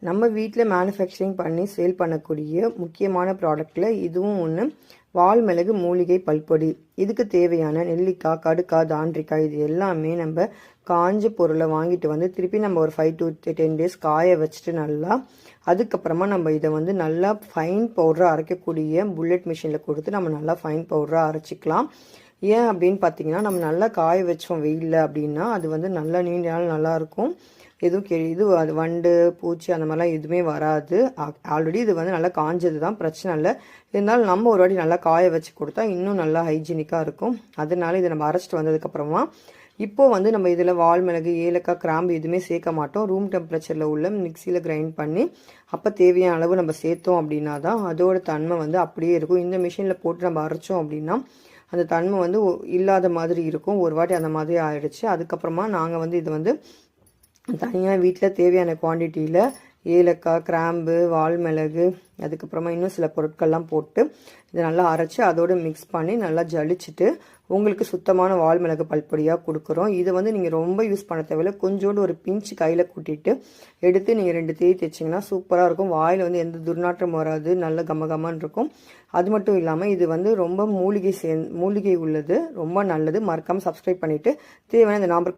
நம்ம வீட்டில் மேனுஃபேக்சரிங் பண்ணி சேல் பண்ணக்கூடிய முக்கியமான ப்ராடக்டில் இதுவும் ஒன்று. வால் மிளகு மூலிகை பல்பொடி. இதுக்கு தேவையான நெல்லிக்காய், கடுக்காய், தாண்டிக்காய் இது எல்லாமே நம்ம காஞ்ச பொருளை வாங்கிட்டு வந்து திருப்பி நம்ம ஒரு 5 to 10 days காய வச்சுட்டு நல்லா அதுக்கப்புறமா நம்ம இதை வந்து நல்லா ஃபைன் பவுடராக அரைக்கக்கூடிய புல்லட் மிஷினில் கொடுத்து நம்ம நல்லா ஃபைன் பவுடராக அரைச்சிக்கலாம். ஏன் அப்படின்னு பார்த்தீங்கன்னா, நம்ம நல்லா காய வச்சோம் வெயிலில் அப்படின்னா அது வந்து நல்லா நீண்ட நாள் நல்லாயிருக்கும். எதுவும் இது அது வண்டு பூச்சி அந்த மாதிரிலாம் எதுவுமே வராது. ஆல்ரெடி இது வந்து நல்லா காஞ்சது தான், பிரச்சனை இல்லை. இருந்தாலும் நம்ம ஒரு வாட்டி நல்லா காய வச்சு கொடுத்தா இன்னும் நல்லா ஹைஜீனிக்காக இருக்கும். அதனால இதை நம்ம அரைச்சிட்டு வந்ததுக்கப்புறமா இப்போது வந்து நம்ம இதில் வால் மிளகு, ஏலக்காய், கிராம்பு எதுவுமே சேர்க்க மாட்டோம். ரூம் டெம்பரேச்சரில் உள்ள மிக்சியில் கிரைண்ட் பண்ணி அப்போ தேவையான அளவு நம்ம சேர்த்தோம் அப்படின்னா தான் அதோட தன்மை வந்து அப்படியே இருக்கும். இந்த மிஷினில் போட்டு நம்ம அரைச்சோம் அப்படின்னா அந்த தன்மை வந்து இல்லாத மாதிரி இருக்கும். ஒரு வாட்டி அந்த மாதிரி ஆயிடுச்சு. அதுக்கப்புறமா நாங்கள் வந்து இது வந்து தனியாக வீட்டில் தேவையான குவான்டிட்டியில் ஏலக்காய், கிராம்பு, வால் மிளகு, அதுக்கப்புறமா இன்னும் சில பொருட்கள்லாம் போட்டு இதை நல்லா அரைச்சி அதோடு மிக்ஸ் பண்ணி நல்லா ஜலிச்சுட்டு உங்களுக்கு சுத்தமான வால் மிளகு பல்பொடியாக கொடுக்குறோம். இதை வந்து நீங்கள் ரொம்ப யூஸ் பண்ண தேவையில்லை. கொஞ்சோண்டு ஒரு பிஞ்சு கையில் கூட்டிட்டு எடுத்து நீங்கள் 2 தேய் தேய்ச்சிங்கன்னா சூப்பராக இருக்கும். வாயில் வந்து எந்த துர்நாற்றம் வராது, நல்ல கமகமான்னு இருக்கும். அது மட்டும் இல்லாமல் இது வந்து ரொம்ப மூலிகை உள்ளது, ரொம்ப நல்லது. மறக்காமல் சப்ஸ்கிரைப் பண்ணிவிட்டு தேவையான இந்த நம்பர்